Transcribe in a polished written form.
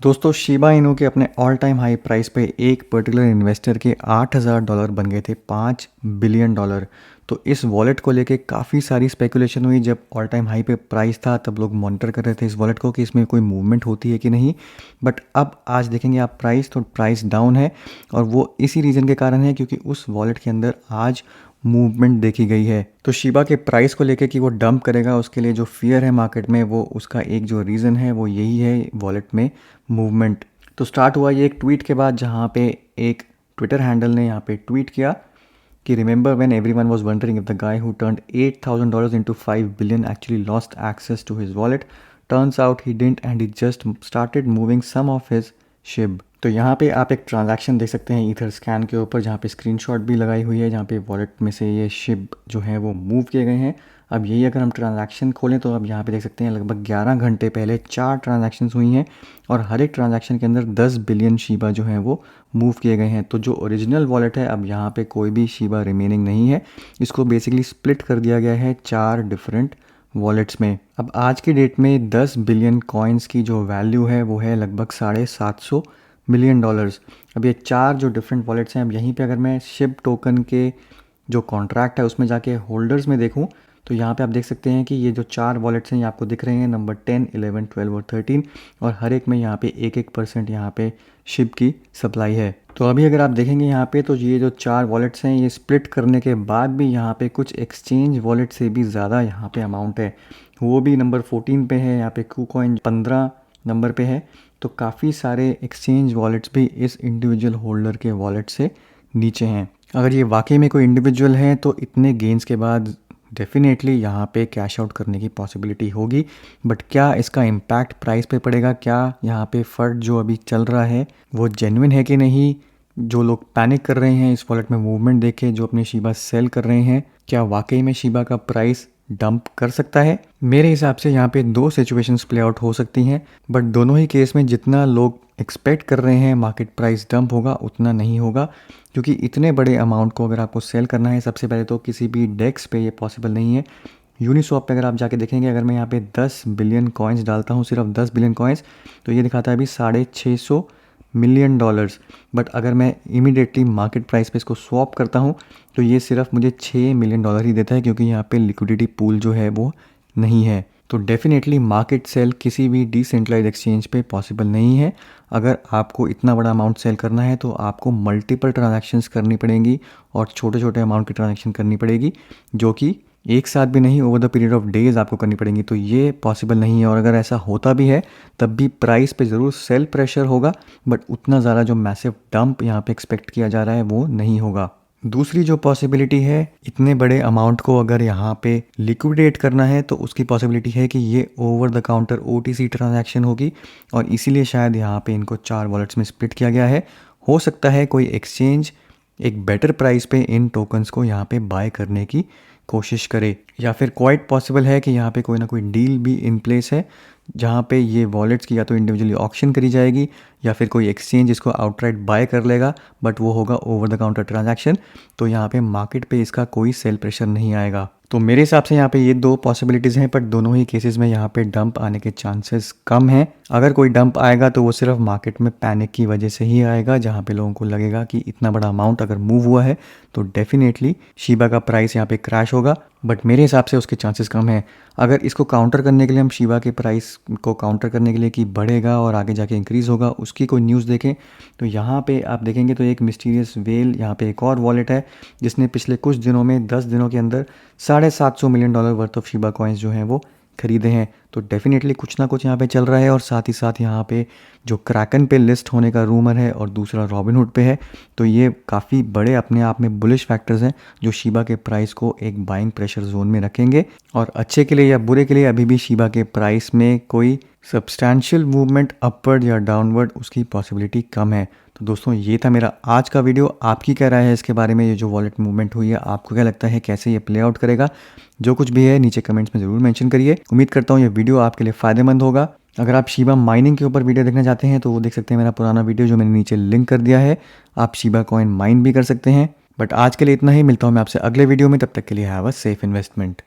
दोस्तों Shiba Inu के अपने ऑल टाइम हाई प्राइस पे एक पर्टिकुलर इन्वेस्टर के $8,000 बन गए थे $5 बिलियन। तो इस वॉलेट को लेके काफ़ी सारी स्पेकुलेशन हुई। जब ऑल टाइम हाई पे प्राइस था तब लोग मॉनिटर कर रहे थे इस वॉलेट को कि इसमें कोई मूवमेंट होती है कि नहीं। बट अब आज देखेंगे आप प्राइस डाउन है, और वो इसी रीज़न के कारण है क्योंकि उस वॉलेट के अंदर आज मूवमेंट देखी गई है। तो शिबा के प्राइस को लेके कि वो डंप करेगा, उसके लिए जो फियर है मार्केट में, वो उसका एक जो रीज़न है वो यही है, वॉलेट में मूवमेंट। तो स्टार्ट हुआ ये एक ट्वीट के बाद, जहाँ पे एक ट्विटर हैंडल ने यहाँ पे ट्वीट किया कि remember when everyone was wondering if the guy who turned $8,000 into 5 billion actually lost access to his wallet, turns out he didn't and he just started moving some of his shib. तो यहाँ पे आप एक transaction देख सकते हैं ether scan के ऊपर, जहाँ पे स्क्रीनशॉट भी लगाई हुई है, जहाँ पे वॉलेट में से ये शिब जो है वो मूव किए गए हैं। अब यही अगर हम ट्रांजैक्शन खोलें तो अब यहाँ पे देख सकते हैं लगभग 11 घंटे पहले 4 ट्रांजैक्शंस हुई हैं, और हर एक ट्रांजैक्शन के अंदर 10 बिलियन शिबा जो हैं वो मूव किए गए हैं। तो जो ओरिजिनल वॉलेट है, अब यहाँ पे कोई भी शिबा रिमेनिंग नहीं है। इसको बेसिकली स्प्लिट कर दिया गया है 4 डिफरेंट वॉलेट्स में। अब आज की डेट में 10 बिलियन कॉइन्स की जो वैल्यू है वो है लगभग $750 मिलियन। अब ये 4 जो डिफरेंट वॉलेट्स हैं, अब यहीं पे अगर मैं शिब टोकन के जो कॉन्ट्रैक्ट है उसमें जाके होल्डर्स में देखूं, तो यहाँ पे आप देख सकते हैं कि ये जो 4 वॉलेट्स हैं ये आपको दिख रहे हैं, नंबर 10, 11, 12 और 13, और हर एक में यहाँ पे 1% यहाँ पे शिब की सप्लाई है। तो अभी अगर आप देखेंगे यहाँ पे, तो ये जो 4 वॉलेट्स हैं ये स्प्लिट करने के बाद भी यहाँ पे कुछ एक्सचेंज वॉलेट से भी ज़्यादा यहाँ पे अमाउंट है, वो भी नंबर 14 पे है। यहाँ पे KuCoin 15 नंबर पे है। तो काफ़ी सारे एक्सचेंज वॉलेट्स भी इस इंडिविजुअल होल्डर के वॉलेट से नीचे हैं। अगर ये वाकई में कोई इंडिविजुअल है तो इतने गेंस के बाद डेफिनेटली यहाँ पे कैश आउट करने की पॉसिबिलिटी होगी। बट क्या इसका इम्पैक्ट प्राइस पे पड़ेगा? क्या यहाँ पे फर्ड जो अभी चल रहा है वो जेन्युइन है कि नहीं? जो लोग पैनिक कर रहे हैं इस वॉलेट में मूवमेंट देखे, जो अपने शिबा सेल कर रहे हैं, क्या वाकई में शिबा का प्राइस डंप कर सकता है? मेरे हिसाब से यहाँ पे 2 सिचुएशंस प्ले आउट हो सकती हैं, बट दोनों ही केस में जितना लोग एक्सपेक्ट कर रहे हैं मार्केट प्राइस डंप होगा उतना नहीं होगा, क्योंकि इतने बड़े अमाउंट को अगर आपको सेल करना है, सबसे पहले तो किसी भी डेक्स पे ये पॉसिबल नहीं है। यूनिस्वैप पे अगर आप जाके देखेंगे, अगर मैं यहाँ पे 10 बिलियन कॉइन्स डालता हूँ, सिर्फ 10 बिलियन कॉइन्स, तो ये दिखाता है अभी $650 मिलियन। बट अगर मैं इमीडिएटली मार्केट प्राइस पे इसको स्वैप करता हूँ तो ये सिर्फ मुझे $6 मिलियन ही देता है, क्योंकि यहाँ पे लिक्विडिटी पूल जो है वो नहीं है। तो डेफिनेटली मार्केट सेल किसी भी डिसेंट्रलाइज्ड एक्सचेंज पे पॉसिबल नहीं है। अगर आपको इतना बड़ा अमाउंट सेल करना है तो आपको मल्टीपल ट्रांजैक्शंस करनी पड़ेंगी, और छोटे छोटे अमाउंट की ट्रांजैक्शन करनी पड़ेगी, जो कि एक साथ भी नहीं, over the period of days आपको करनी पड़ेंगी। तो ये पॉसिबल नहीं है, और अगर ऐसा होता भी है तब भी प्राइस पे ज़रूर सेल प्रेशर होगा, बट उतना ज़्यादा जो मैसिव डंप यहाँ पे एक्सपेक्ट किया जा रहा है वो नहीं होगा। दूसरी जो पॉसिबिलिटी है, इतने बड़े अमाउंट को अगर यहाँ पे लिक्विडेट करना है तो उसकी पॉसिबिलिटी है कि ये over the counter OTC transaction होगी, और इसीलिए शायद यहाँ पे इनको 4 वॉलेट्स में स्प्लिट किया गया है। हो सकता है कोई एक्सचेंज एक बेटर प्राइस पे इन टोकन्स को यहाँ पे बाय करने की कोशिश करे, या फिर क्वाइट पॉसिबल है कि यहाँ पे कोई ना कोई डील भी इन प्लेस है, जहाँ पे ये वॉलेट्स की या तो इंडिविजुअली ऑक्शन करी जाएगी, या फिर कोई एक्सचेंज इसको आउटराइट बाय कर लेगा, बट वो होगा ओवर द काउंटर ट्रांजैक्शन। तो यहाँ पे मार्केट पे इसका कोई सेल प्रेशर नहीं आएगा। तो मेरे हिसाब से यहाँ पे ये 2 पॉसिबिलिटीज़ हैं, बट दोनों ही केसेस में यहाँ पे डंप आने के चांसेस कम हैं। अगर कोई डंप आएगा तो वो सिर्फ मार्केट में पैनिक की वजह से ही आएगा, जहाँ पे लोगों को लगेगा कि इतना बड़ा अमाउंट अगर मूव हुआ है तो डेफिनेटली शिबा का प्राइस यहाँ पे क्रैश होगा। बट मेरे हिसाब से उसके चांसेस कम हैं। अगर इसको काउंटर करने के लिए, हम शिबा के प्राइस को काउंटर करने के लिए कि बढ़ेगा और आगे जाके इंक्रीज़ होगा, उसकी कोई न्यूज़ देखें तो यहाँ पे आप देखेंगे तो एक मिस्टीरियस वेल, यहाँ पे एक और वॉलेट है जिसने पिछले कुछ दिनों में 10 दिनों के अंदर $750 million worth of Shiba coins जो हैं वो खरीदे हैं। तो डेफिनेटली कुछ ना कुछ यहाँ पे चल रहा है, और साथ ही साथ यहाँ पे जो क्रैकन पे लिस्ट होने का रूमर है और दूसरा रॉबिनहुड पे है, तो ये काफ़ी बड़े अपने आप में बुलिश फैक्टर्स हैं जो शिबा के प्राइस को एक बाइंग प्रेशर जोन में रखेंगे। और अच्छे के लिए या बुरे के लिए अभी भी शिबा के प्राइस में कोई सब्सटैंशियल मूवमेंट अपवर्ड या डाउनवर्ड उसकी पॉसिबिलिटी कम है। तो दोस्तों ये था मेरा आज का वीडियो। आपकी क्या राय है इसके बारे में? ये जो वॉलेट मूवमेंट हुई है, आपको क्या लगता है कैसे ये प्ले आउट करेगा? जो कुछ भी है नीचे कमेंट्स में ज़रूर मेंशन करिए। उम्मीद करता हूँ ये वीडियो आपके लिए फ़ायदेमंद होगा। अगर आप शिबा माइनिंग के ऊपर वीडियो देखना चाहते हैं तो वो देख सकते हैं मेरा पुराना वीडियो जो मैंने नीचे लिंक कर दिया है। आप शिबा कॉइन माइन भी कर सकते हैं। बट आज के लिए इतना ही, मिलता हूँ मैं आपसे अगले वीडियो में। तब तक के लिए हैव अ सेफ इन्वेस्टमेंट।